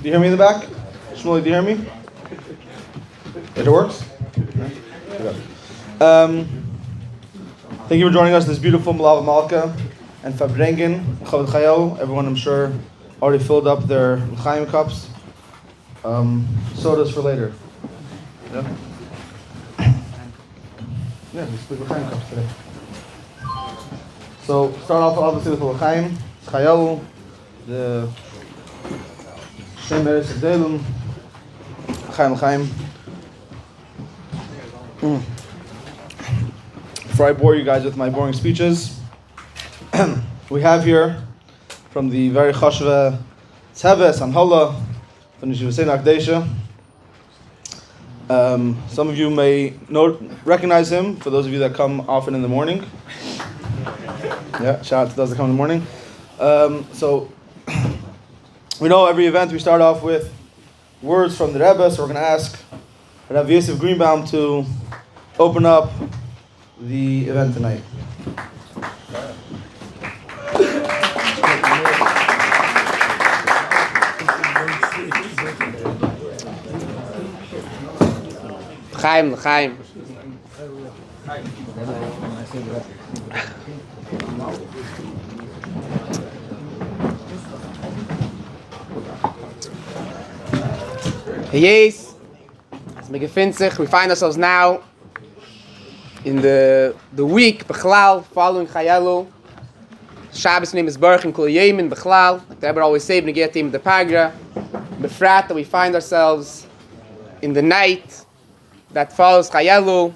Do you hear me in the back? Shmuley, do you hear me? It works? Thank you for joining us this beautiful Melava Malka and Fabrengen, Chavod Chayel. Everyone, I'm sure, already filled up their l'chaim cups. Sodas for later. Yeah? Yeah, we speak l'chaim cups today. So, start off obviously with l'chaim, Chayel, the Shem Eretz of Elul, l'chaim. Before I bore you guys with my boring speeches, we have here from the very chashva Tzeves Hanahala from the Yeshiva Akdesha. Some of you may recognize him, for those of you that come often in the morning. Yeah, shout out to those that come in the morning. So, we know every event we start off with words from the Rebbe, so we're going to ask Rav Yosef Greenbaum to open up the event tonight. Chaim. Yes, we find ourselves now in the week Bechlal following Chayelu. Shabbos name is Baruch and Kol Yemin Bechlal. Like the Rebbe always say, B'negiyat Yom the Pagra. Befrat that we find ourselves in the night that follows Chayelu.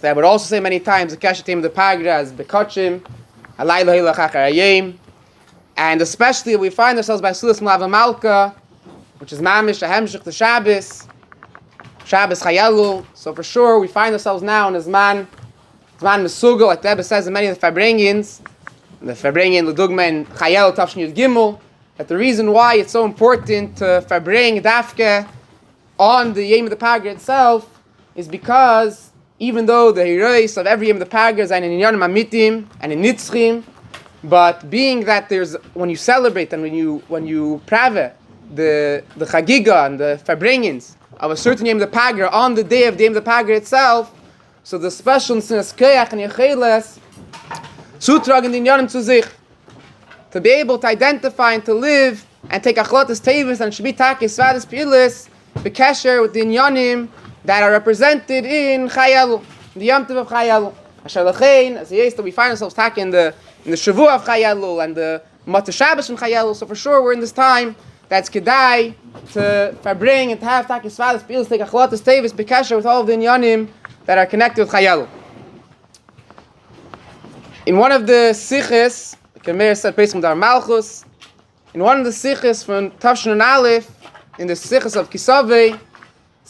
That would also say many times the Keshet Yom the Pagra as Bekachim, Halayla Hilach Achar Hayim, and especially we find ourselves by Sulas Melava Malka, which is Mamish Ahemshich the Shabbos Chayelu. So for sure we find ourselves now in Zman Mesugel, like the Rebbe says in many of the Fabrengians, the Fabrengian Ledugma and Chayelu Tavshin Yud Gimel, that the reason why it's so important to Fabreng Dafke on the Yom of the Pagra itself is because even though the heroes of every Yom of the Pagra is in Inyanim Amitim and in Nitzchim, but being that there's, when you celebrate and when you prave the Chagiga and the Fabrengians of a certain Yom of the Pagra on the day of the Yom of the Pagra itself, so the special Nsinas Koyach and Yecheles zutragen den Inyanim zu sich, to be able to identify and to live and take achlotas tevis and shbitakis svadis pilis bekesher with the Inyanim that are represented in Chayelu, the Yom Tov of Chayelu. Asher lechein, as it is that we find ourselves in the Shavua of Chayelu and the Matzah Shabbos in Chayelu. So for sure we're in this time that's kedai to bring and to have takis svadis pilis, take achlotas tevis bekesher with all of the Inyanim that are connected with Chayelu. In one of the siches, Kemeir said Pesach Dar Malchus, in one of the siches from Tavshin Aleph, in the siches of Kisaveh,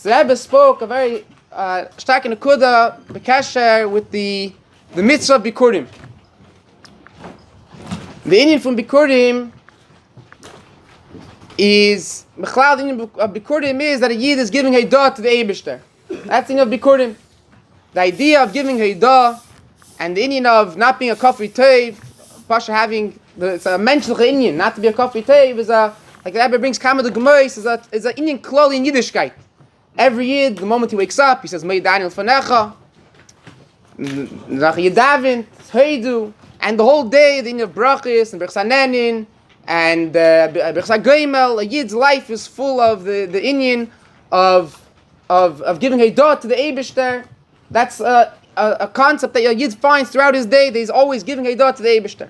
the Rebbe spoke a very stark nekuda bekasher with the mitzvah of Bikurim. The Indian from Bikurim is Bechlal. The Indian of Bikurim is that a Yid is giving Heidah to the Eibishter. That's the Indian of Bikurim. The idea of giving Heidah and the Indian of not being a coffee tave, Pasha having it's a menschliche Indian, not to be a coffee tave is a, like the Rebbe brings Kama the Gemois, is a Indian kloli in Yiddishkeit. Every Yid, the moment he wakes up, he says Mei Daniel Fanecha, Nach Yedavin, Heidu, and the whole day the Indian of Brachis and Berchsanenin and Berchsagoimel. A Yid's life is full of the Indian of giving Heidah to the Eibishter. That's a concept that a Yid finds throughout his day, that he's always giving Heidah to the Eibishter.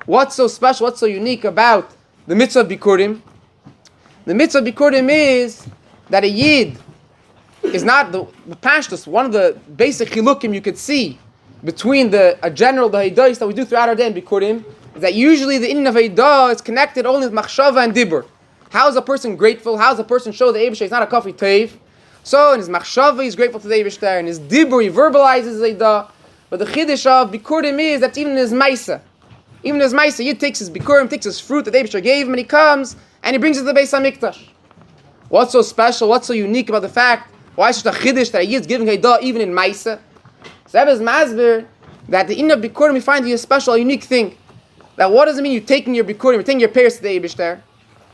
What's so special, what's so unique about the mitzvah of Bikurim? The mitzvah of Bikurim is that a Yid is not the pashtus. One of the basic chilukim you could see between the Heidah that we do throughout our day in Bikurim is that usually the Indian of Heidah is connected only with machshava and dibur. How is a person grateful? How does a person show the Eibishter he's not a coffee tave? So in his machshava he's grateful to the Eibishter, in his dibur he verbalizes Heidah. But the chiddush of Bikurim is that even in his maisa, Yid takes his Bikurim, takes his fruit that the Eibishter gave him, and he comes and he brings it to the Beis HaMikdash. What's so special? What's so unique about the fact? Why is it a chiddush that a Yid is giving Heidah even in maisa? So Rebbe is masbir that the Inna Bikurim we find to be a special, a unique thing. That what does it mean you're taking your Bikurim, you're taking your pairs to the Eibishter?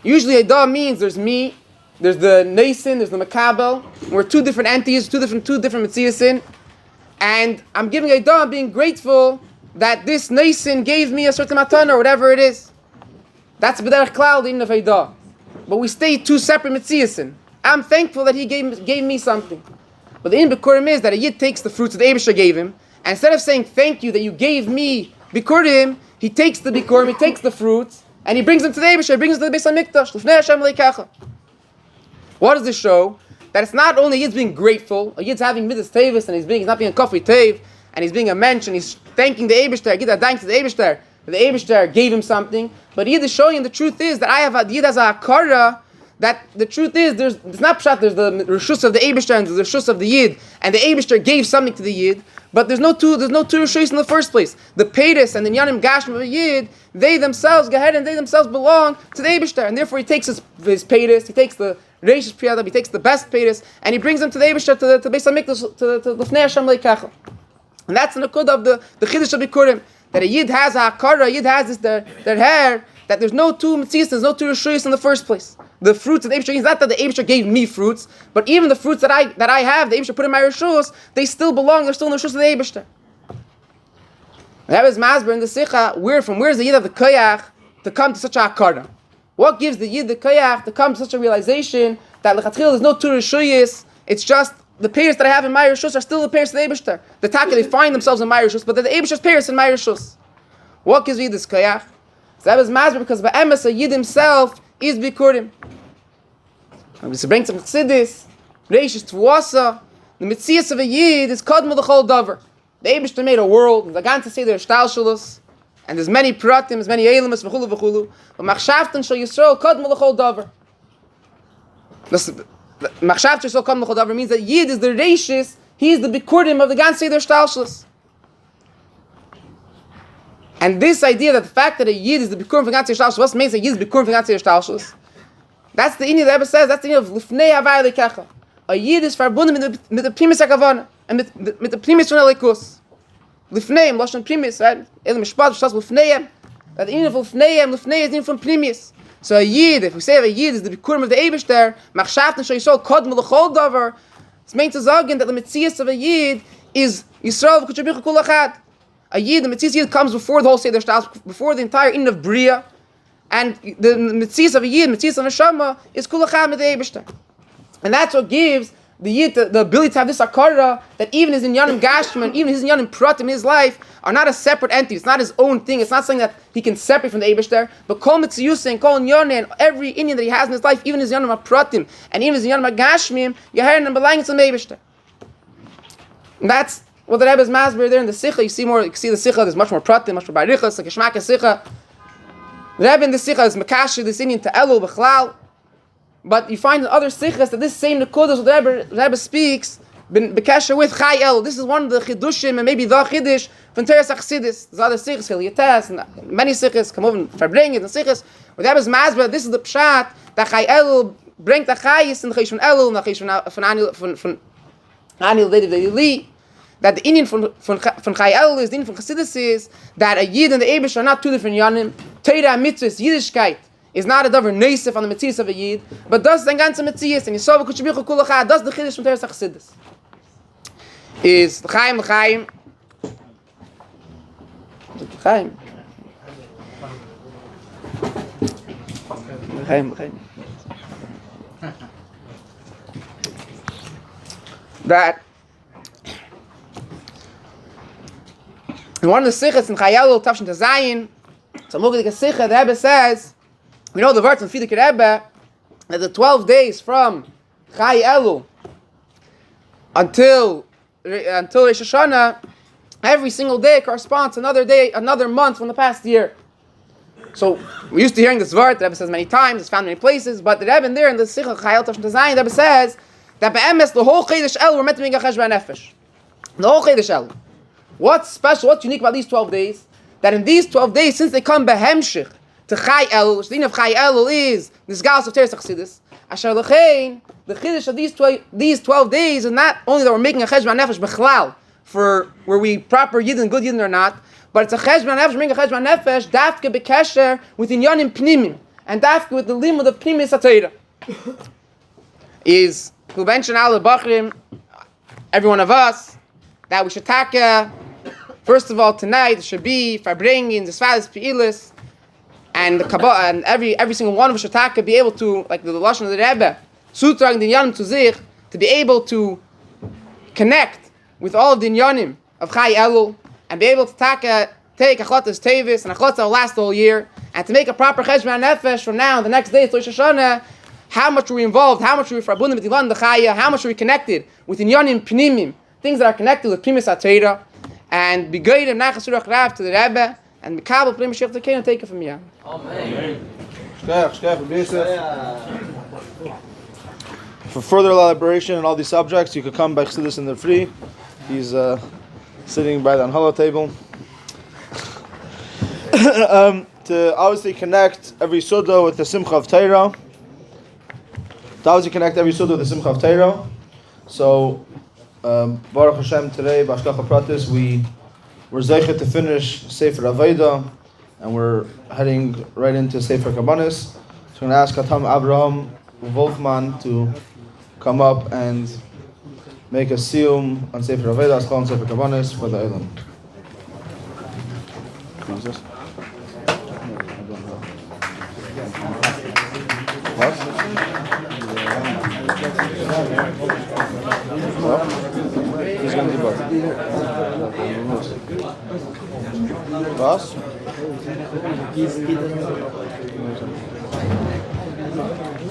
Usually Haidah means there's me, there's the Neisin, there's the Makabel. We're two different entities, two different Metziasin. And I'm giving Haidah, I'm being grateful that this Neisin gave me a certain matana or whatever it is. That's B'derech Klal, the end of Haidah. But we stay two separate Metziasin. I'm thankful that he gave me something. But the in Bikurim is that a Yid takes the fruits that the Eibusher gave him, and instead of saying thank you that you gave me Bikurim, he takes the Bikurim, he takes the fruits, and he brings them to the Eibusher, he brings them to the Beis HaMikdash. L'fnei Hashem leikacha. What does this show? That it's not only Yid's being grateful, a Yid's having midas tevis, and he's not being a coffee tev, and he's being a mensch, and he's thanking the Eibusher, Yid thanks to the Eibusher, the Eibusher gave him something, but Yid is showing him the truth is that Yid has a akara, that the truth is there's not pshat, there's the reshus of the Eibusher and the reshus of the Yid, and the Eibusher gave something to the Yid, but there's no two reshus in the first place. The Peiris and the Yanim Gashim of the Yid, they themselves go ahead and they themselves belong to the Eibusher, and therefore he takes his Peiris, he takes the Reishis Priyadab, he takes the best Peiris, and he brings them to the Eibusher, to the Beis HaMikdash, to L'fnei Hashem leikacha. And that's the Nakud of the Chiddush of Bikurim, that a Yid has a Hakara, a Yid has this, their hair, that there's no two Metzias, there's no two Rishuyas in the first place. The fruits of the Eibusher, it's not that the Eibusher gave me fruits, but even the fruits that I have, the Eibusher put in my Rishus, they still belong, they're still in the Rishus of the Eibusher. That was Masber in the Sikha, where's the Yid of the Koyach to come to such a Hakara? What gives the Yid the Koyach to come to such a realization that L'chatchil there's no two Rishuyas, it's just the pairs that I have in my Rishus are still the pairs of the Eibusher. The Taka, they find themselves in my Rishus, but they're the Eibusher's pairs in my Rishus. What gives me this Koyach? So that was Masber because by Emes, a Yid himself is Bikurim. And we bring some Chassidus, Reishis Tvuasa, the Metzias of a Yid is Kadma L'chol Davar. The Eibusher made a world, the Ganze say there's Shtalshalos, and there's many Pratim, there's many Elimus, v'chulu v'chulu, but Machshavtan Shal Yisrael Kadma L'chol Davar. Machshavtan Shal Kadma L'chol Davar means that Yid is the Reishis, he is the Bikurim of the Ganze say there's Shtalshalos. And this idea that the fact that a Yid is the Bikurim for Ganze Shtalshalos, what means a Yid is Bikurim for Ganze Shtalshalos? That's the Indian that Rebbe says, that's the Indian of L'fnei Havai Lekecha. A Yid is verbunden mit the Primis HaKavana, and mit the Primis von Elikus. L'fnei, Lashon Primis, right? Elim Mishpat, Shtas L'fnei, that the Indian of L'fnei is the Indian from Primis. So a Yid, if we say a Yid is the Bikurim of the Eibusher, Machshavtan Shal Yisrael Kodma L'chol Davar, it's meant to sagen that the Metzias of a Yid is Yisrael V'kuchabichu Kul Achad. A Yid, the Metzias Yid comes before the whole Seder Shtas, before the entire Indian of Bria, and the Metzias of a Yid, Metzias of a Neshama, is Kul Achad with the Eibusher. And that's what gives the Yid the ability to have this Akara, that even his Inyanim Gashman, even his Inyanim Pratim in his life, are not a separate entity. It's not his own thing. It's not something that he can separate from the Eibusher. But Kol Mitziyusa and Kol Inyanim, and every Inyan that he has in his life, even his Inyanim Pratim, and even his Inyanim Gashmim, Yeher and belonging to the Eibusher. And that's what the Rebbe's Masber there in the Sikha. You see the Sikha, there's much more Pratim, much more Barichas, like a Shmaka Sikha. The Rebbe in the Sikha is Makashi, this Inyan to Elul, B'chlal. But you find in other Sikhas that this same Nekudas the Rebbe speaks, B'kasher with Chai Elul. This is one of the Chidushim, and maybe the Chidush, from Teres HaChassidus. There's other Sikhs, Hilyates, and many Sikhs, come over and verbring it, and Sikhs. With the Rebbe's Masber, this is the Pshat, that Chai Elul bringt the Chayis in the Chayis von Elul, and the Chayis von Anil Vedeli. That the Indian from Chai Elul is, the Indian from Chassidus is, that a Yid and the Eibusher are not two different Yanim. Torah and Mitzvahs, Yiddishkeit, is not a davar neisef on the Metzias of a Yid, but does the ganze Metzias, and Yisov Kutshabichu Kul Achad, does the Chiddush from Teres HaChassidus. Is L'chaim, that in one of the Sikhas in Chayalul, Tavshin Tazayin, so Mugadik Sikha, the Rebbe says, we know the verse in Fidik Rebbe, that the 12 days from Chai Elul until Rosh Hashanah, every single day corresponds to another day, another month from the past year. So we used to hearing this verse, the Rebbe says many times, it's found in many places, but the Rebbe in there in the Sikha Chayal Tavshin Tazayin, the Rebbe says that be'emes the whole Chedesh Elul were meant to be a Cheshvan Nefesh. The whole Chedesh Elul. What's special, what's unique about these 12 days? That in these 12 days, since they come behemshich to Chai Elul, which the name of Chai Elul is this Galas of Teres HaChassidus, Asher L'chein, the Chiddush of these 12 days is not only that we're making a Cheshvan Nefesh B'chlal, for were we proper Yidden, good Yidden or not, but it's a Cheshvan Nefesh, bring a Cheshvan Nefesh, Dafke B'kesher with Inyanim Pnimim. and dafke with the limud of Pnimis HaTorah. Is to mention all the Bocherim, every one of us, that we should take, first of all, tonight should be for bringing the Svalis Peilis, and the Kabbalah, and every single one of us should take, be able to, like the Lashon of the Rebbe, Sutrang the Inyanim to sich, to be able to connect with all of the Inyanim of Chai Elul, and be able to take Achlotas Tevis and Achlotas will last the whole year, and to make a proper Cheshbon Nefesh from now, the next day, it's Rosh Hashanah. How much are we involved? How much are we farbunden with Ilan Dechaya? How much are we connected with Inyanim Pnimim? Things that are connected with Primus HaTorah. And be great and Nachas Ruach Rav to the Rebbe. And Mikabel Pnei Mashiach to Keynote, take it from here. Amen. For further elaboration on all these subjects, you could come by Chassidus in the free. He's sitting by the Hanahala table. To obviously connect every Suda with the Simcha of Torah. To obviously connect every Suda with the Simcha of Torah. So, Baruch Hashem, today, Bashkacha Pratis, we're zeichet to finish Sefer Aveda, and we're heading right into Sefer Kabbanis. So I'm going to ask Hatam Abraham Wolfman to come up and make a siyum on Sefer Aveda, Aschal on Sefer Kabbanis for the Elul. He's going to do both. Was?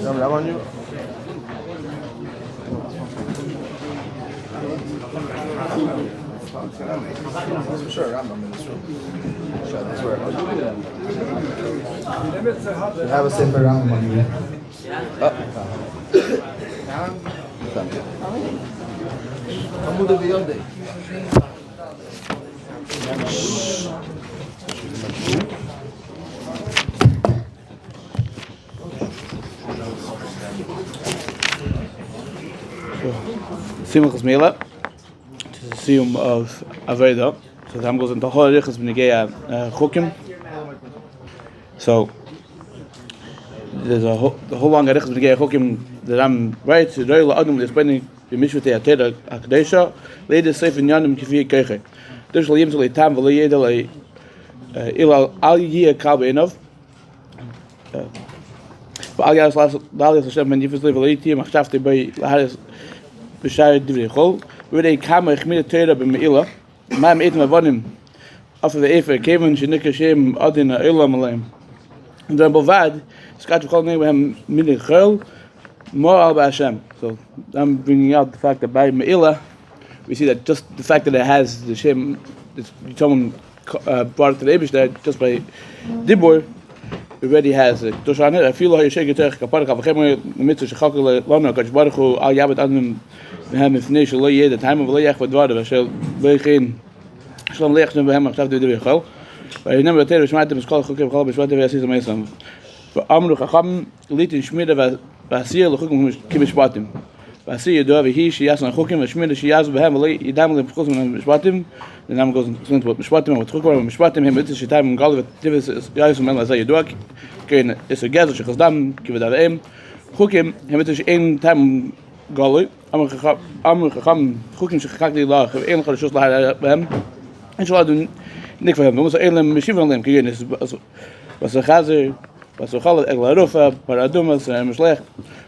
Ram on you? For sure, Rambam in this room. Sure, that's where you have a separate Rambam on you. Simchas Mela, it is a siyum of Aveda. So the time goes into Hol Riches B'Negei Chukim. So there's the whole long Riches B'Negei Chukim that I'm right. Royal Adam is spending the Mishvutei HaTorah HaKadesha. Ladies Sefer Inyanim K'fi Keiche. There's L'yim Zolei Tam V'Lei Yedel Ilal Al Yiyah Kal Be'enov. V'Al Yas Hashem Ben Yifus Lei V'Lei Tiyah Machshavtei Bei Laharis B'Shai Divrei Chol. V'Rei Kama Echmir Torah B'Me'ilah. Ma'am Eitim Avonim. After the Efer Kevin Shenik Hashem Adin Ha'Olam Aleim. And then Bovad Skat V'Chol Nei V'Hem Minei Chol More Al B'Hashem. So I'm bringing out the fact that by Me'ilah we see that just the fact that it has the Shem, someone brought it to the Eibush there just by Dibur, it already has it. Doshane, I feel like you take a part of the mitzvah shechakol lana kadosh baruch hu al yabed adam behem ifnei shelo yeh the time of leyach v'dvar v'shel leichin shalom leich shem behem achtav d'videi chol v'yinem v'ter v'shmaitem v'skol chukim v'chol b'shvatem v'yasis v'meisam v'amru chacham litin shmira v'asir l'chukim k'mishpatim v'asir yedua v'hi shiyasan chukim v'shmira shiyaz behem v'yidam l'pchus v'mishpatim. The name goes into what Mishpatim and what Chukwar and Mishpatim him it's a time in Gal with Tivis Yais and Melazay Duak. Again, it's a gas which dam give it at aim. Chukim him it's in time Gal. Amr Chacham Chukim Shechakli La have ein Chashus La behem. Inshallah do Nick for him. Was Elam Mishiv on them again is was a Chazer was a Khalid Egla Rufa Paradumas and Mishlech.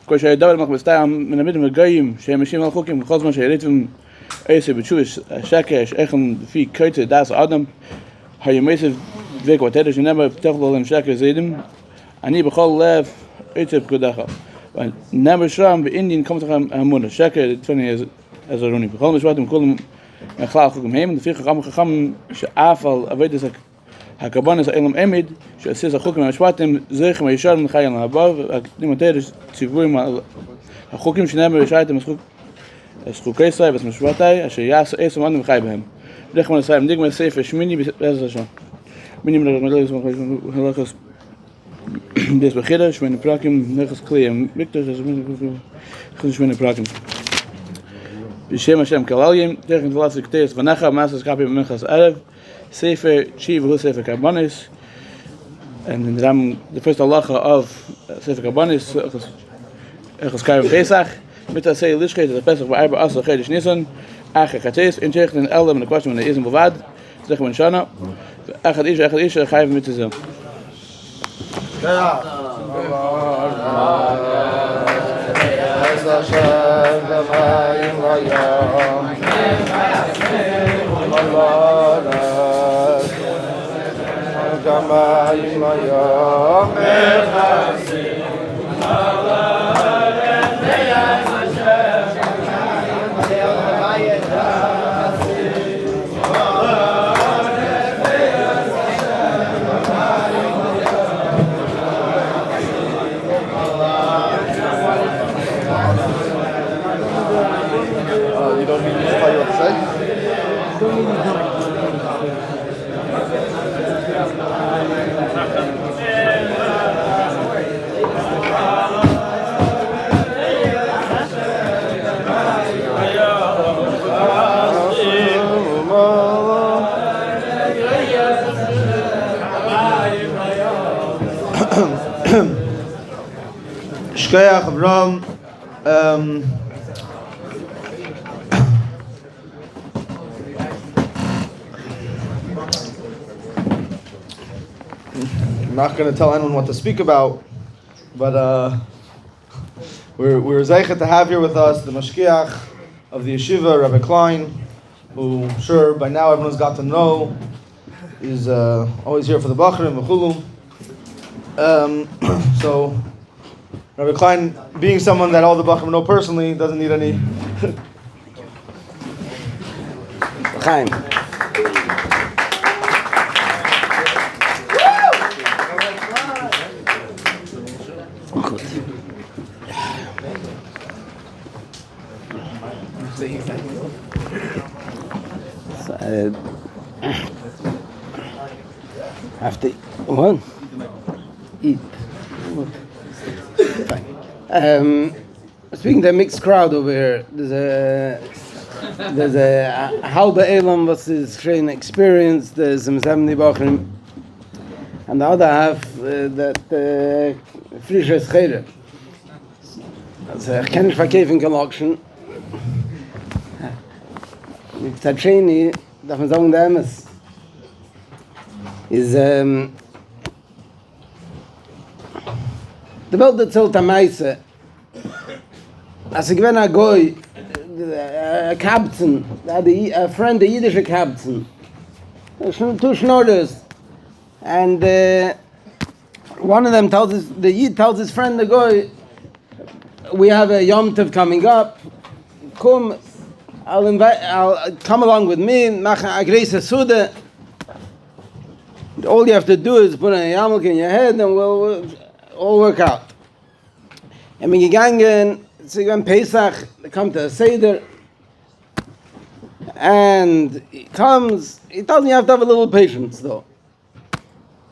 Koshay David Mak Mistam in the middle of Gayim Shem Mishim al Chukim Chazman Shayritum Eise bechuish shekesh echem fi kote das Adam hayemesiv vek wat er never teflol im shekesh zedim ani bechol lev etzep kudacha and never shram be Indian kommt am Monat shekesh 20 years as a roni bechol mishvatim kolum en khlal chukum heim de fikh gam gam sheafal avedes hakabanes elam emid shesis chukum mishvatim zeich meishar min khayam habav nimoteres tzivum chukum shnemer shaitem es Kukaisai was Mishvatai asher yas esam anim chai behem. B'dech man asayim dig man sefer shmini b'ez Hashem. Minim l'gmelis halachas des b'chida shmini prakim nechas kliyam mikdash shmini prakim. B'shem Hashem kalaliyim tegen t'lasik teis v'nacha masas kapi b'menchas erev sefer chi v'hu sefer karbanis And in the first halacha of Sefer Kabbanis, Echos Karim Pesach, mit der Sei Lishkeit, der Pesach bei Arba Asal Chedesh Nisan, Ache Chates, in Tschech den Eldam, in der Question, when there isn't Bovad, Zech Ben Shana, Echad Isha, Chayv Mitzvah. You don't need me to tell you what to say? Shkoyach Avram. I'm not going to tell anyone what to speak about, but we're zeichet to have here with us the mashkiach of the yeshiva, Rabbi Klein, who I'm sure by now everyone's got to know is always here for the Bocherim, so Rabbi Klein, being someone that all the Bocherim know personally, doesn't need any. Chaim. Have to what? Eat. Fine. Speaking to a mixed crowd over here, there's a halbe elam was is train experience. There's some 70 Bocherim, and the other half that frische Schere. Also ich kann nicht verkaufen keine Auction. Mit der Trainee darf man sagen, der MS ist the Welt erzählt am meisten. Als ich a Goy, a Captain, a friend, a Yiddish Captain, two schnorrers, and one of them tells the Yid tells his friend, the Goy, we have a Yom Tov coming up, come, I'll come along with me, mach a greise Sude. All you have to do is put a yarmulke in your head and we'll all work out. And when gegangen, so when Pesach, they come to a Seder, and he comes, he tells me you have to have a little patience though.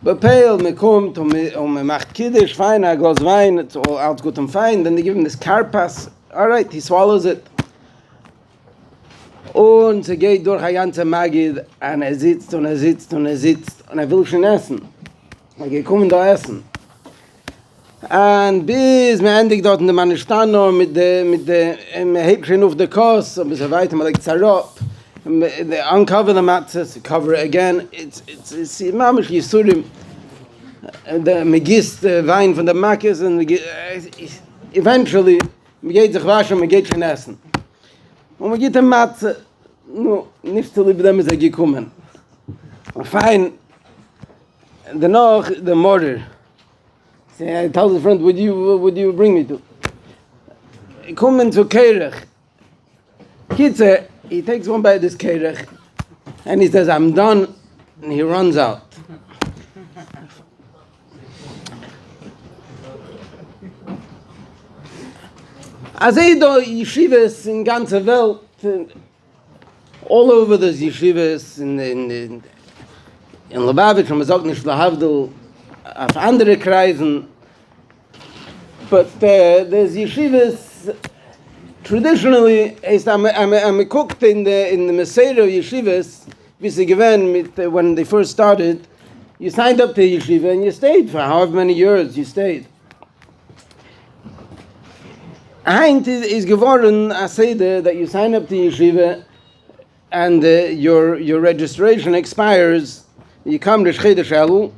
But pale, me kommt, me macht Kiddush, fine, a glass wine, it's all out good and fine, then they give him this karpas, alright, he swallows it. Und sie geht durch ein ganzer Magid, und sitzt, und sitzt, und sitzt, und will schon essen. Er kommen da essen. Und bis mir endlich dort in der Manistano mit der hebt schon auf der Kost, ein bisschen weiter, man legt es herab. They uncover the matzahs, cover it again. It's mamish yisurim. Man gießt Wein von der Makkes, und eventually, man geht sich waschen, man geht schon essen. Und man geht den Matzah, no, nicht zu lieb dem ist gekommen. Fine. Danach, the murder. I told his friend, would you bring me to? I come into Kerech. Kitzer, he takes one bite of this Kerech, and he says, I'm done, and he runs out. As do yeshivas in ganze Welt, all over the yeshivas in Lubavitch, man sagt nicht Lahavdil, auf andere Kreisen, but there's yeshivas traditionally I'm cooked in the Masera yeshivas, wie sie gewähnt when they first started, you signed up to yeshiva and you stayed for however many years you stayed. Heint is geworden a seder that you sign up to yeshiva and your registration expires. You come to Chodesh Elul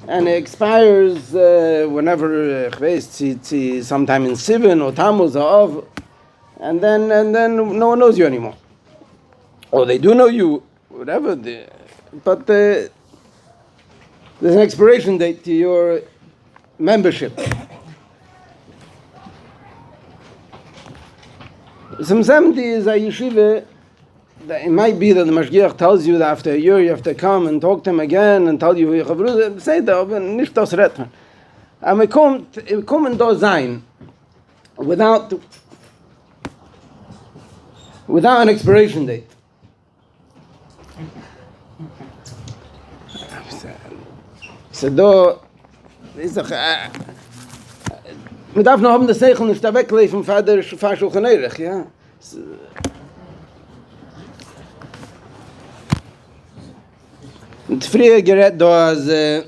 and it expires whenever sometime in Sivan or Tammuz or Av, and then no one knows you anymore. Or they do know you, whatever. But there's an expiration date to your membership. Some 70 is a yeshiva that it might be that the Mashgiach tells you that after a year you have to come and talk to him again and tell you, say that, aber nicht das retten. Aber kommen da sein without an expiration date. So da ist doch man darf noch haben das Seichel nicht da weglaufen von der Schulchan Aruch, ja. Und früher gerät da als ich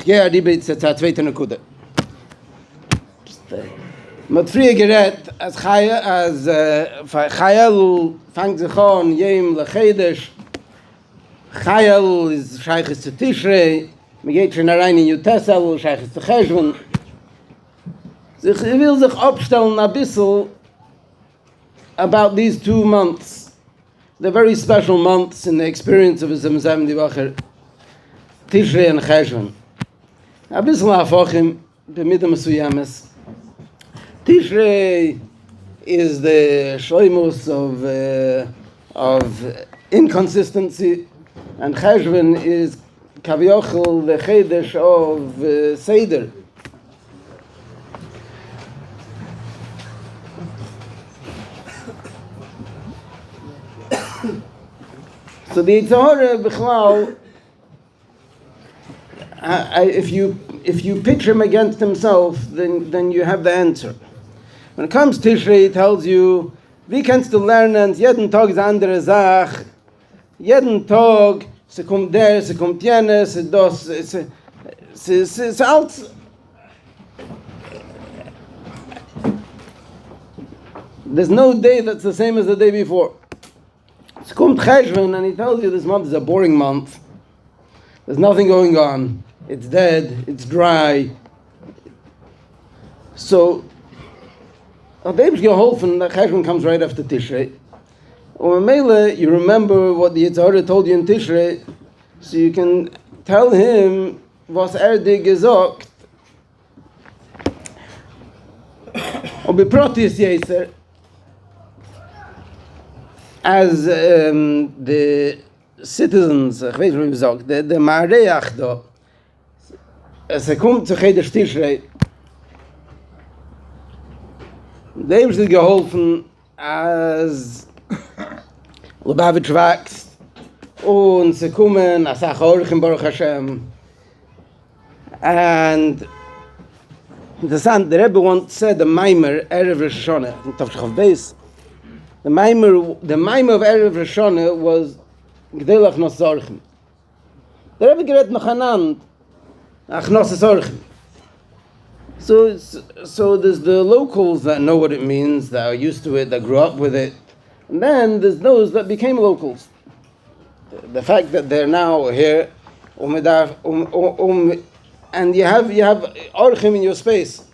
gehe die Beize zur zweiten Nekude. Mit früher gerät als Chayel fängt sich an jem lechedesh. Chayel ist Scheiches zu Tishrei. Man geht schon rein in Jutesel, Scheiches zu Cheshvan. Ich will sich abstellen ein bisschen about these 2 months. They're very special months in the experience of a 70 Wocher. Tishrei and Cheshvan. Ein bisschen Afochim, b'midah mesuyames. Tishrei is the shleimus of inconsistency, and Cheshvan is kaviochel the chedesh of Seder. So the Yitzhahara B'chlal, if you pitch him against himself, then you have the answer. When it comes to Tishrei, it tells you, wie kannst du lernen, jeden Tag ist eine andere Sache, jeden Tag, se kommt der, se kommt jenes, se das, se alt. There's no day that's the same as the day before. Se kommt Cheshvan, and he tells you this month is a boring month. There's nothing going on. It's dead, it's dry. So, Abeb's geholfen that Cheshvan comes right after Tishrei. Or Mele, you remember what the Yitzhahara told you in Tishrei, so you can tell him was dig gesagt. Or beprotis yeser, as the citizens, ich weiß nicht, wie man sagt, der Mareach da, als kommt zu Chodesh Tishrei, dem ist geholfen, als Lubavitch wächst, und sie kommen, als Achorchim Baruch Hashem. And interessant, the Rebbe once said the Maimer, Erev Rosh Hashanah, in Tavshach Beis, the Maimer of Erev Rosh Hashanah was Gdelach Nos Zorchim. The Rebbe gerät noch anand, Ach Nos Zorchim. So there's the locals that know what it means, that are used to it, that grew up with it. And then there's those that became locals. The fact that they're now here, and you have orchim in your space.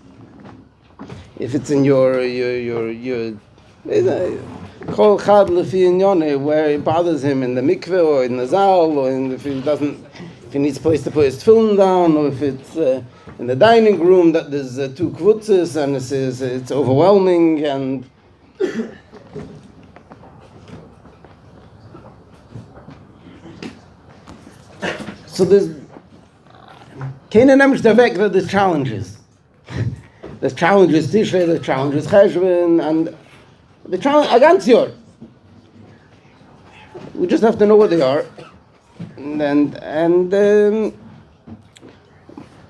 If it's in your kol chad lefi inyone, where it bothers him in the mikveh or in the zal, or if he needs a place to put his tefillin down, or if it's in the dining room that there's 2 kvutzes and it's overwhelming and. So there's that there's challenges. There's challenges Tishrei, there's challenges Cheshvan, and the challenge against your. We just have to know what they are, and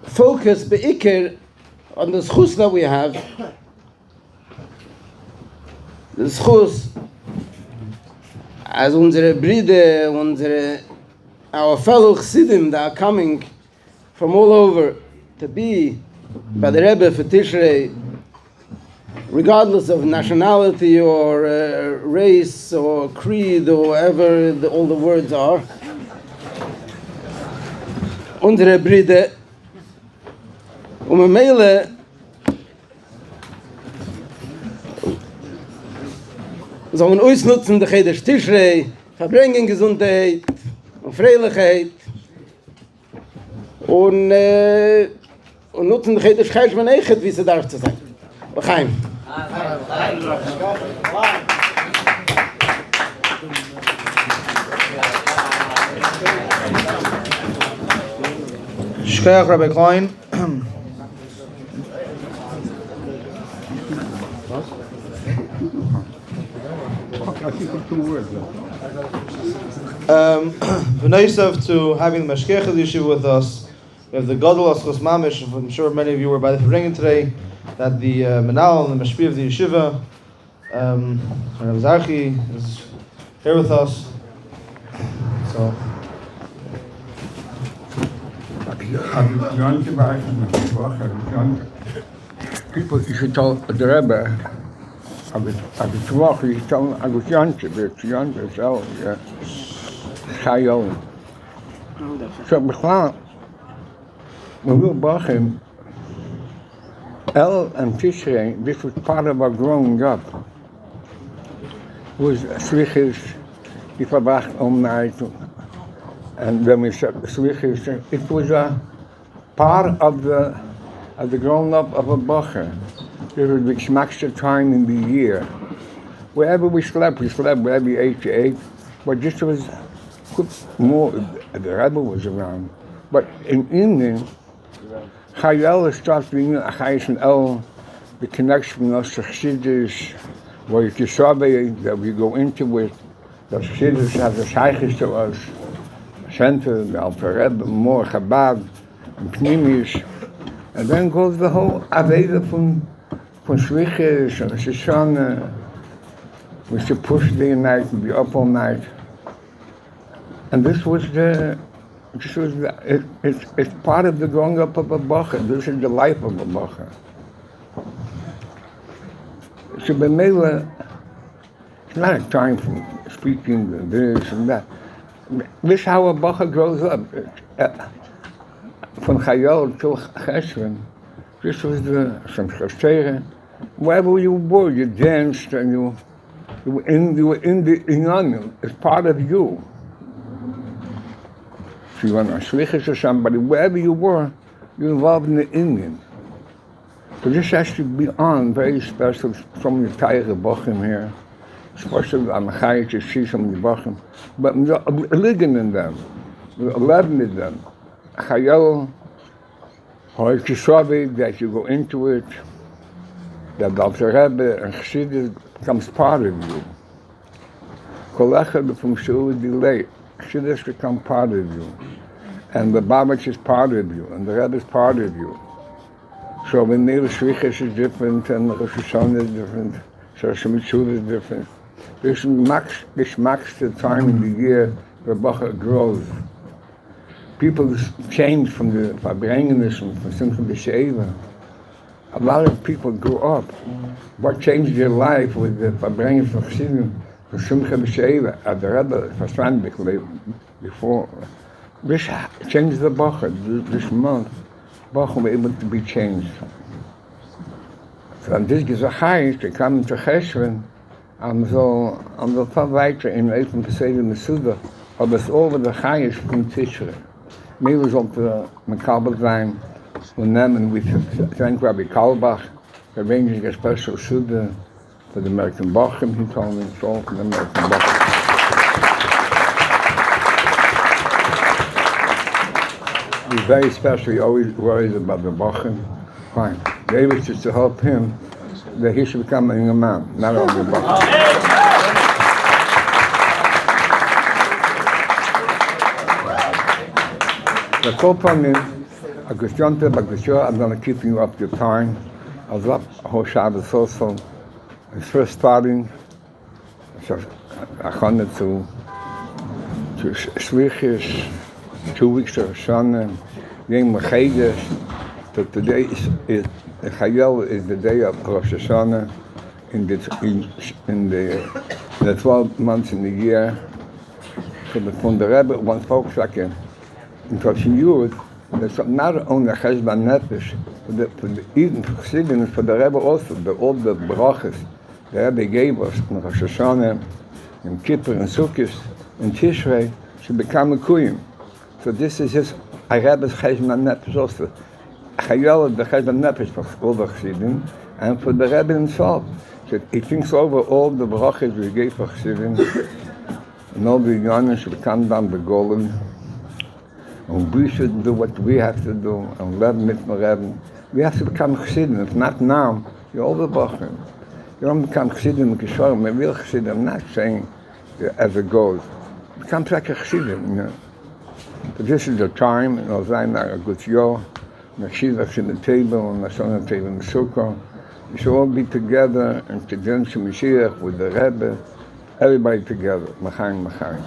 focus beikir on the schus that we have. The schus as unsere Brüder, our fellow Chassidim that are coming from all over to be by the Rebbe for Tishrei, regardless of nationality or race or creed or whatever all the words are. Unsere Brüder, Meile sollen uns nutzen, der Chedesh Tishrei, verbringen Gesundheit und Freilichkeit und nutzen der Chedesh Cheshvan Echet, wie sie darf zu sein. L'chaim. Shkoyach, Rabbi Klein. V'naisav to having the Mashkech of the Yeshiva with us. We have the Gadol Aschos Mamish. I'm sure many of you were by the bringing today. That the Menal and the Mashpi of the Yeshiva, Rabbi Zarchi, is here with us. So. People should tell the Rebbe, I was walking, you tell I was younger, so, yeah. Chayol. So, Bechlal, when we were Bocherim, El and Tishrei, this was part of our growing up. It was Slichis, Yifabrach all night, and then we said Slichis. It was a part of the growing up of a Bocher. There was the schmackster time in the year. Wherever we slept, wherever we ate. But this was more, the Rebbe was around. But in Indian, Chayel starts being a Chayes and El, the connection of Chassidus, where you survey that we go into it, that Chassidus has a Chayes to us, Center, the Alter Rebbe, more Chabad, and Pnimis, and then goes the whole Aveda from Shlichus and Shoshana. We should push day and night and be up all night. And it's part of the growing up of a Bacher. This is the life of a Bacher. So B'meila, it's not a time for speaking this and that. This is how a Bacher grows up. From Chayol till Cheshvan, this was the Samchastera. Wherever you were, you danced and you were in the Inyanim. It's part of you. If you went on Shlichus or somebody, wherever you were, you're involved in the Indian. So this has to be on very special from the Taiga Bochum here. Especially on the Chayes to see some of the Bochum. But living in them, 11 of them, Chayel, or Kishavi, that you go into it, that the Alter Rebbe and Chassidus becomes part of you. Kolechad from Shu'ud delay. Chassidus become part of you. And the Babach is part of you. And the Rebbe is part of you. So when the Shlichus is different, and the Rosh Hashanah is different, so Shemitzvah is different. This marks the time in the year where Bacher grows. People change from the Fabrengenis, from Simcha B'Sheva. A lot of people grew up. What changed their life with the Fabrengenis from Chassidim, from Simcha B'Sheva, at the Rebbe, Fasrandik, before. This changed the Bacher. This month, Bacher was able to be changed. So on this Gezachayis, they come to Cheshvan, am so far weiter in Eifen Pesede Mesuda, aber es over the Chayis from Tishrei. Mir was op de Makabel zijn, und nemen we thank Rabbi Kalbach, arranging a special Suda for the American Bochum, he told me, so for the American Bochum. He's very special, he always worries about the Bochum. Fine. David is to help him that he should become a man, not only a Bochum. The co-planning, I'm going to keep you up your time. I was up a whole Shabbos also. It's first starting, so I wanted to Shlichus, 2 weeks of Hashanah, Yom Chedesh. So today is Chayel is the day of Rosh Hashanah in the 12 months in the year. So from the Rebbe, one folks like in Yud, that's not only Cheshvan Nefesh, for the Eden, for Chassidim, for the Rebbe also, all the brachas the Rebbe gave us in Rosh Hashanah, in Kippur, and Sukkot, in Tishrei, should become a Kuyim. So this is his Rebbe's Cheshvan Nefesh also. Chayel, the Cheshvan Nefesh for all the Chassidim, and for the Rebbe himself. So he thinks over all the brachas we gave for Chassidim, and all the Yonim should come down the golem, and we should do what we have to do, and Rebbe mit Rebbe. We have to become Chassidim. If not now, you're all the Bocherim. You don't become Chassidim, Kishorim, a real Chassidim. I'm not saying as it goes. Become like a Chassidim, you know. But this is the time, and I'll say a good year, Meshivach in the table, and Mashon at the table in the Sukkah. We should all be together, and together to Mashiach with the Rebbe, everybody together. Machaim, Machaim.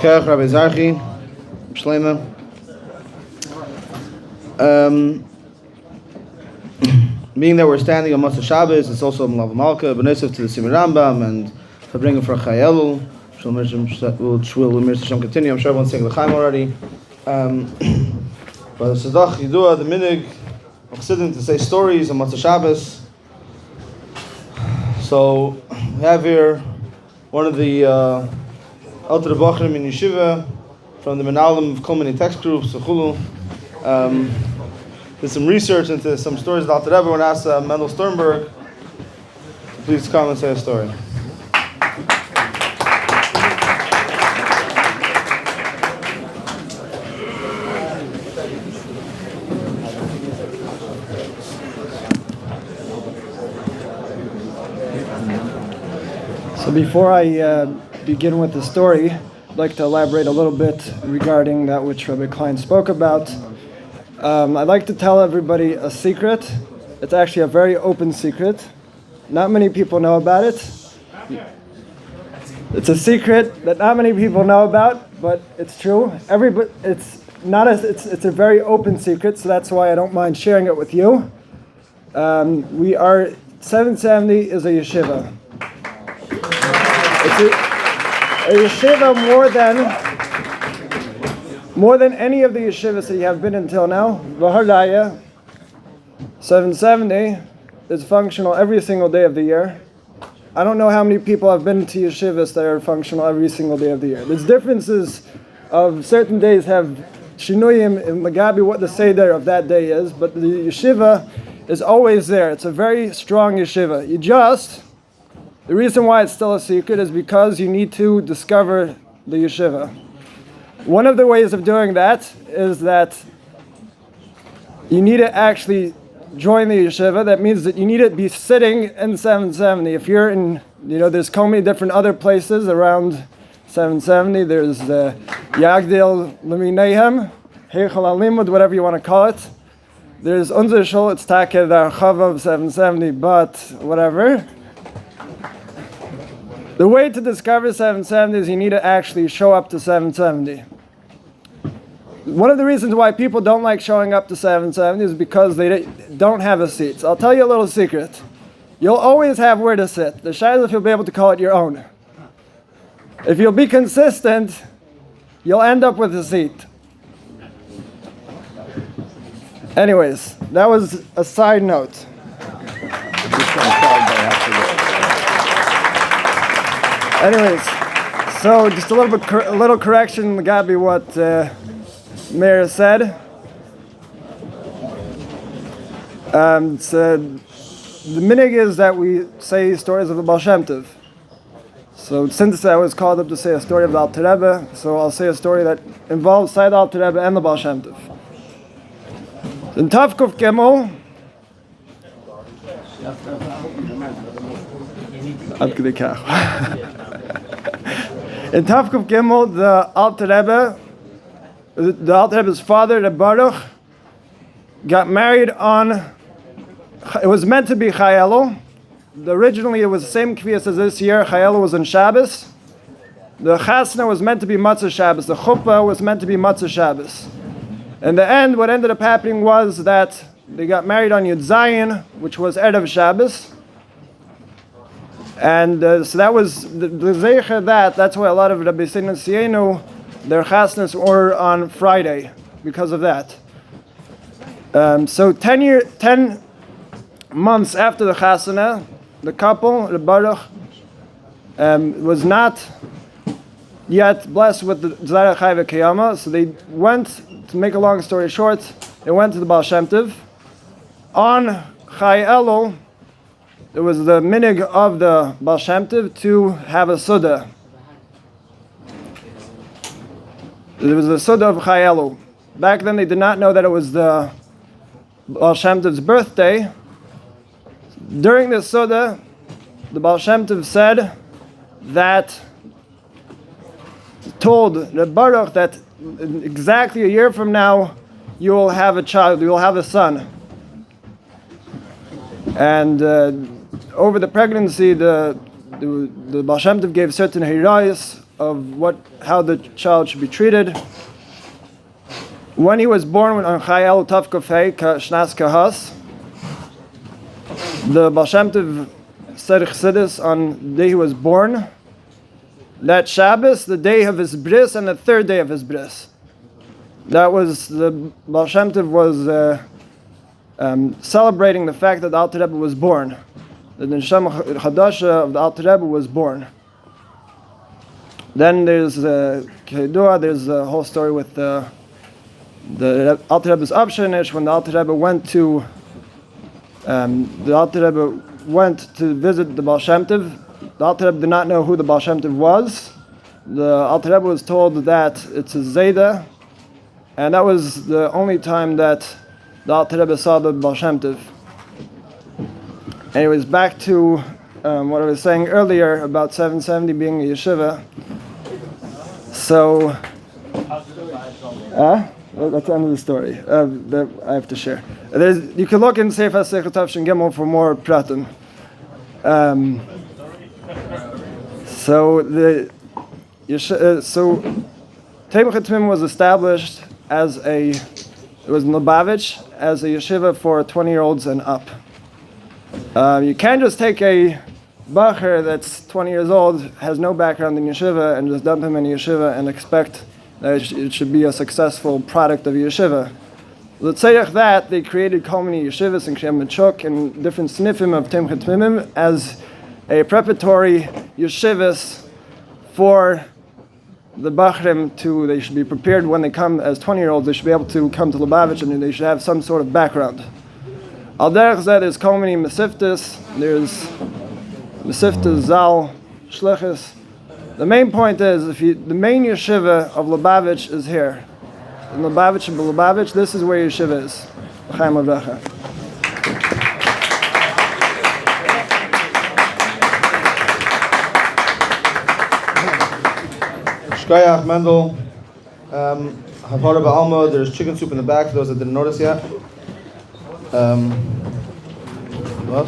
Kech, Rabbi Zarchi, Shlema. Being that we're standing on Motzei Shabbos, it's also Melava Malka, B'Nesef to the harambam, and for bringing for Elul, which will continue. I'm sure everyone's taking the Chaim already. But the Sadach Yidua, the Minig of Chassidim to say stories on Motzei Shabbos. So we have here one of the Alter Bocherim in Yeshiva from the Menalim of Kol Mini text groups. Did some research into some stories of Alter Rebbe when asked Mendel Sternberg to please come and say a story. So before I begin with the story, I'd like to elaborate a little bit regarding that which Rabbi Klein spoke about. I'd like to tell everybody a secret. It's actually a very open secret. Not many people know about it. It's a secret that not many people know about, but it's true. It's a very open secret, so that's why I don't mind sharing it with you. 770 is a yeshiva. It's a yeshiva more than any of the yeshivas that you have been until now. V'haraya, 770 is functional every single day of the year. I don't know how many people have been to yeshivas that are functional every single day of the year. There's differences of certain days have shinuyim in Magabi what the seder of that day is, but the yeshiva is always there. It's a very strong yeshiva. The reason why it's still a secret is because you need to discover the yeshiva. One of the ways of doing that is that you need to actually join the yeshiva. That means that you need to be sitting in 770. If you're in, there's so many different other places around 770. There's Yagdil Leminayhem, Heichal Alimud, whatever you want to call it. There's Unzer Shul, it's Taked Archava of 770, but whatever. The way to discover 770 is you need to actually show up to 770. One of the reasons why people don't like showing up to 770 is because they don't have a seat. So I'll tell you a little secret. You'll always have where to sit. The shayla if you'll be able to call it your own. If you'll be consistent, you'll end up with a seat. Anyways, that was a side note. Anyways, so just a little correction, Gabi, what Meir said. The minig is that we say stories of the Baal Shem Tov. So since I was called up to say a story of the Alter Rebbe, so I'll say a story that involves Sayyid Alter Rebbe and the Baal Shem Tov. In Tavkuf Gimel, in Tavkuf Gimel, the Alter Rebbe's father, the Baruch, got married on. It was meant to be Chayelu. Originally, it was the same kviyas as this year. Chayelu was on Shabbos. The Chasna was meant to be Matzah Shabbos. The Chuppah was meant to be Matzah Shabbos. In the end, what ended up happening was that they got married on Yud Zayin, which was Erev Shabbos. And so that was the Zeicher that's why a lot of Rabbi Sienu, their chasnas were on Friday because of that. So 10 months after the chasana, the couple, the Baruch, was not yet blessed with the Zara Chai V'Kiyama, so they went, to make a long story short, they went to the Baal Shem Tov. On Chai Elul, it was the minig of the Baal Shem Tov to have a Suda. There was the Suda of Chai Elul. Back then they did not know that it was the Baal Shem Tov's birthday. During the Suda, the Baal Shem Tov said that, told the Baruch that exactly a year from now you will have a child, you will have a son. And over the pregnancy, the Baal Shem Tov gave certain hirayas of how the child should be treated. When he was born on Chayel Tavkofei Shnas Kahas, the Baal Shem Tov said Chassidus on the day he was born, that Shabbos, the day of his bris, and the third day of his bris. That was, the Baal Shem Tov was celebrating the fact that the Alter Rebbe was born. The Neshama Chadasha of the Alter Rebbe was born. Then there's there's a whole story with the Alter Rebbe's Abshanish, when the Alter Rebbe went to visit the Baal Shem Tov. The Alter Rebbe did not know who the Baal Shem Tov was. The Alter Rebbe was told that it's a Zayda, and that was the only time that the Alter Rebbe saw the Baal Shem Tov. Anyways, back to what I was saying earlier about 770 being a yeshiva. So, well, that's the end of the story that I have to share. You can look in Sefer Sechot Tavshin Gimel for more pratim. So Teimach Tmim was established as it was in Lubavitch as a yeshiva for 20-year-olds and up. You can't just take a bacher that's 20 years old, has no background in yeshiva, and just dump him in yeshiva and expect that it should be a successful product of yeshiva. Let's say that they created kol many yeshivas and Kshem Mechuk and different sniffim of Teimach Tmimim as a preparatory yeshivas for the Bocherim they should be prepared when they come as 20-year-olds, they should be able to come to Lubavitch and they should have some sort of background. Al derech zeh, there's kol many mesiftas, there's mesiftas, zal, shlichus. The main point is, the main yeshiva of Lubavitch is here. In Lubavitch, this is where yeshiva is. L'chaim Avrecha. Shkoyach, Mendel, Havara Ba'alma, there's chicken soup in the back for those that didn't notice yet. What?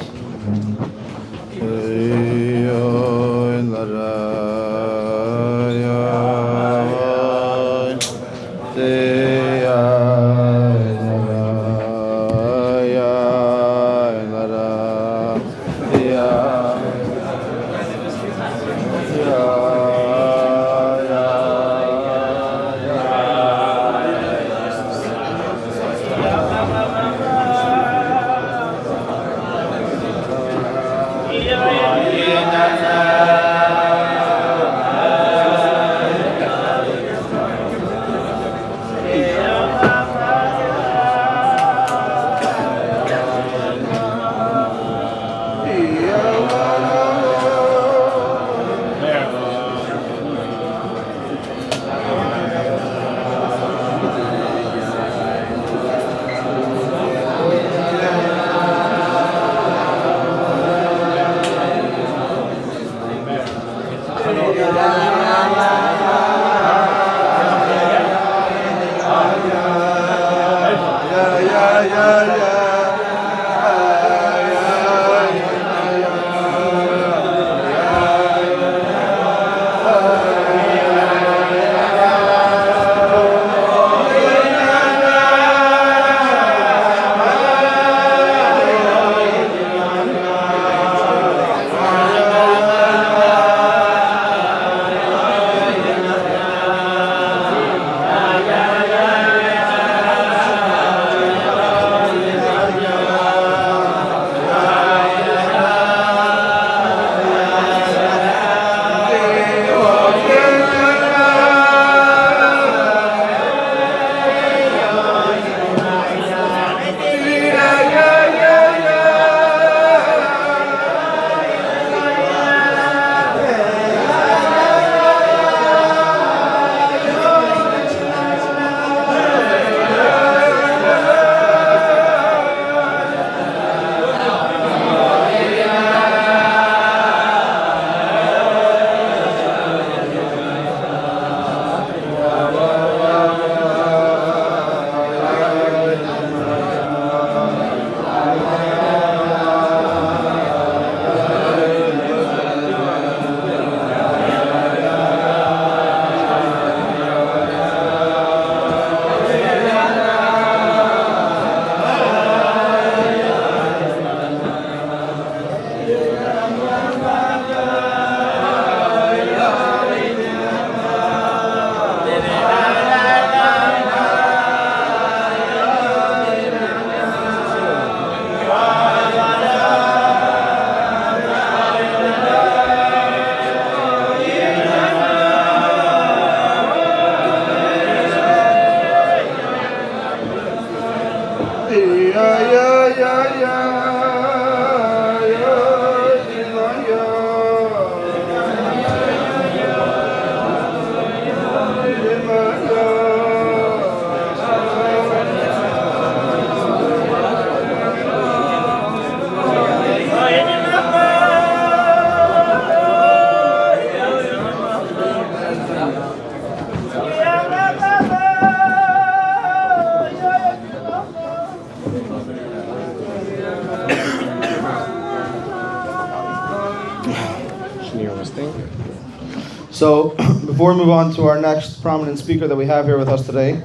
So, before we move on to our next prominent speaker that we have here with us today,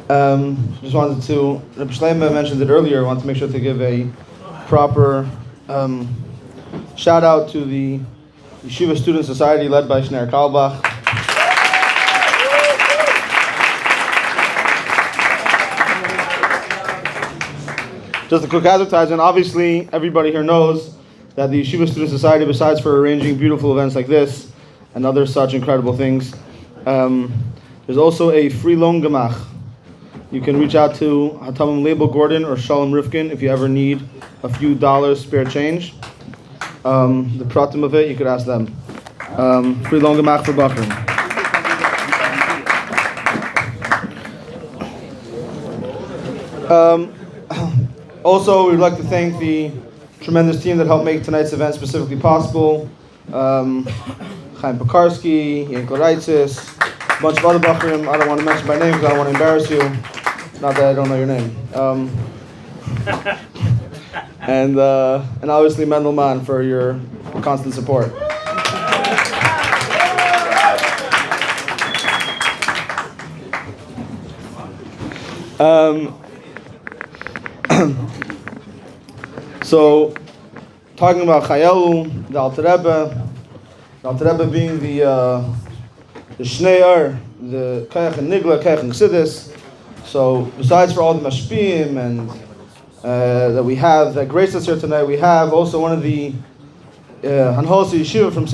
just wanted to, Rabbi Shleima mentioned it earlier, I want to make sure to give a proper shout out to the Yeshiva Student Society led by Shneir Kalbach. Just a quick advertisement, obviously everybody here knows that the Yeshiva Student Society, besides for arranging beautiful events like this and other such incredible things, there's also a free loan gemach. You can reach out to Hatamim Label Gordon or Shalom Rifkin if you ever need a few dollars spare change. The pratim of it, you could ask them. Free loan gemach for Bocherim. Also, we'd like to thank the tremendous team that helped make tonight's event specifically possible. Chaim Pekarski, Yankel Reitzis, a bunch of other Bocherim. I don't want to mention by name because I don't want to embarrass you. Not that I don't know your name. And obviously Mendelman for your constant support. So, talking about Elul, the Alter Rebbe being the Shneir, the Kayach and Nigla, Kayach and Chassidus. So, besides for all the Mashpiyim and that we have that grace us here tonight, we have also one of the Hanahala Yeshiva from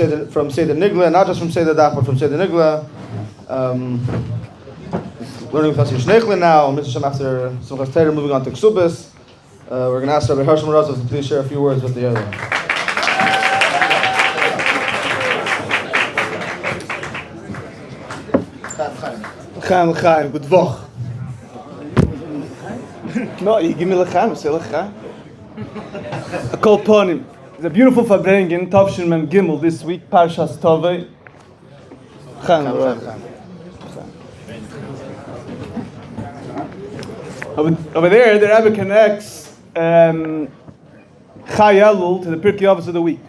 Seder Nigla, not just from Seder Dach, but from Seder Nigla. Learning with us Yishnechle now, and Mr. after Simchas Torah, moving on to Ksubis. We're going to ask Rabbi Hershel Morozov to please share a few words with the other. Chaim, good vach. No, you give me l'chaim, say l'chaim. A kol ponim. It's a beautiful Farbrengen, Tavshin Mem Gimel this week, Parshas Tovei. Chaim. Over there, the Rebbe connects Chai Elul to the Pirkei Avos of the week.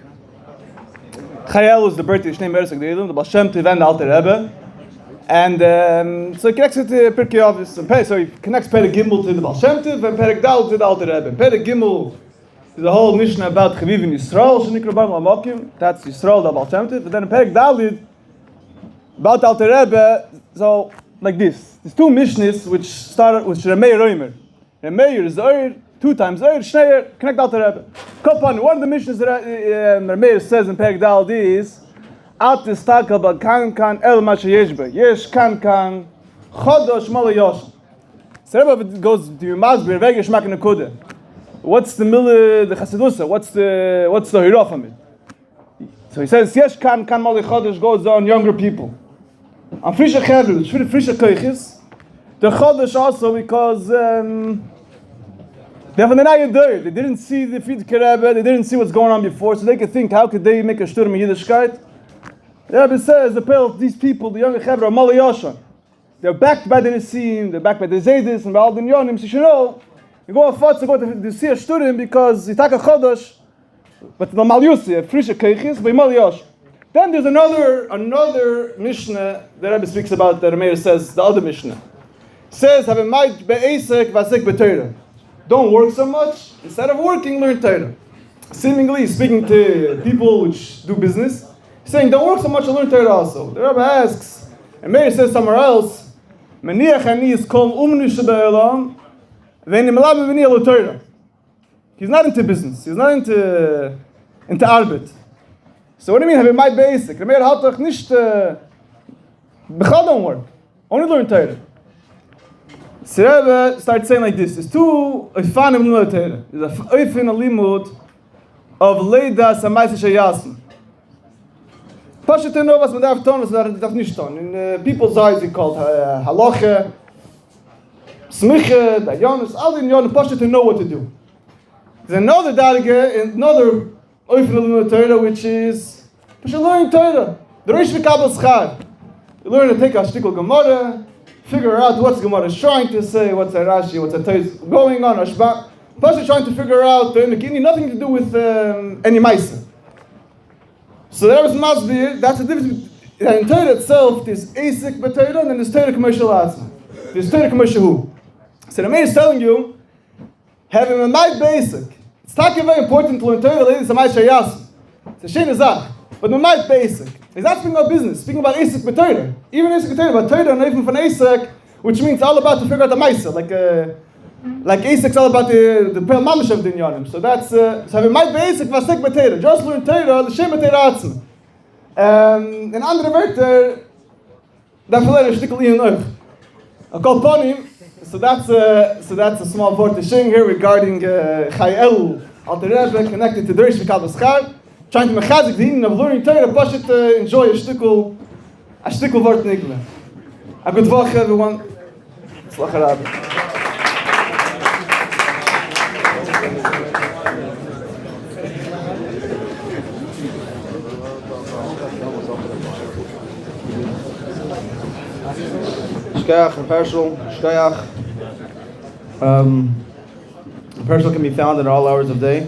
Chai Elul is the birthday of Shnei Mersek the Elul, the Baal Shem Tov and the Alter Rebbe. And so he connects it to Pirkei Avos. So he connects Perek Gimel to the Baal Shem Tov and Perek Dal to the Alter Rebbe. Perek Gimel is the whole Mishnah about Chavivim Yisrael, Shenikra Bar Lamakim. That's Yisrael, the Baal Shem Tov. But then in Perek Dalid, about Alter Rebbe, so like this. There's two Mishnahs which started with Remeir Roimer. Remeir is Oir, 2 times Oir, Shneir, connect Alter Rebbe. One of the Mishnahs that Remeir says in Perek Dalid is, At Tistakel Ba Kan El Masha Yeshba. Yesh Kan Chodosh Mala Yosh. So Rebbe goes to Masber, Vegesh Mak Nekude. What's the Mille, the Chasidusa? What's the Hirah from it? So he says, Yesh Kan Mala Chodosh goes on younger people. On Frische Chevru, Frische Keuches, the Chodesh also because they have an eye there. They didn't see the Friedrich Rebbe, they didn't see what's going on before, so they could think, how could they make a Sturm in Yiddishkeit? The Rebbe says, the pale of these people, the younger Chevru, are Mali Yoshan. They're backed by the Nisim, they're backed by the Zaydis, and by all the Yonim, so you know, you go on Fatz to go to see a Sturm because you take a Chodesh, but the Mal Yussi, Frische Keuches, by Mali Yoshan. Then there's another Mishnah that Rebbe speaks about that Remeir says, the other Mishnah. Says, have a might be'esek v'asek be'Torah. Don't work so much. Instead of working, learn Torah. Seemingly speaking to people which do business, saying, don't work so much and learn Torah also. The Rebbe asks, and Remeir says somewhere else, Meniach ani is called umnu shebe'elam, v'eni melava v'ni alo Torah. He's not into business. He's not into arbeit. So what do you mean, have it my basic? Remeir hat doch nicht bechad don't work. Only learn Torah. So Rebbe starts saying like this. There's two oifanim in the Torah. There's a oifin alimud of leida samaisa sheyasm. Pasha to know was man darf tun, was man darf nicht tun. In people's eyes it's called halacha, smicha, dayanus, all the yonim, Pasha to know what to do. There's another another oifin alimud Torah, which is you should learn Torah. The Reish V'Kabel Schar. You learn to take a shtickle Gemara, figure out what's Gemara is trying to say, what's a Rashi, what's a Torah going on, Rashba. Plus you're trying to figure out, nothing to do with any Maisa. So the Rebbe must be, that's the difference. In Torah itself, there's Asik B'Torah and then there's Torah Commercial Atzma. There's Torah Commercial Hu. So the Meir is telling you, having a night basic. It's not very important to learn Torah, ladies, a Shayas. It's a Shin Zach. But the night basic. He's not speaking about business, speaking about Asik B'Torah. Even Asik B'Torah, but Torah, and even from Asik, which means all about to figure out the Maisa, like Asik's all about the Pel Mamish of the Inyanim. So that's, so having night basic, Vasik B'Torah. Just learn Torah, L'Shem B'Torah Atzma. In andere Wörter, da verliere ich stickel in euch. A kolponim, so that's a small word to sing here regarding Elul, Alter Rebbe, connected to Derish Vikal Beschar, trying to mechazik the meaning of learning Torah, but enjoy a stickel word nigle. A good Woche, everyone. Slach Rabbi. Shkayach and Pershal. Shkayach. Pershal can be found in all hours of day.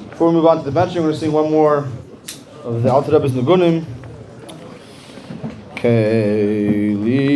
Before we move on to the benching, we're going to sing one more of the Alter Rebbe's Nugunim. Keiliata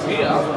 Yeah.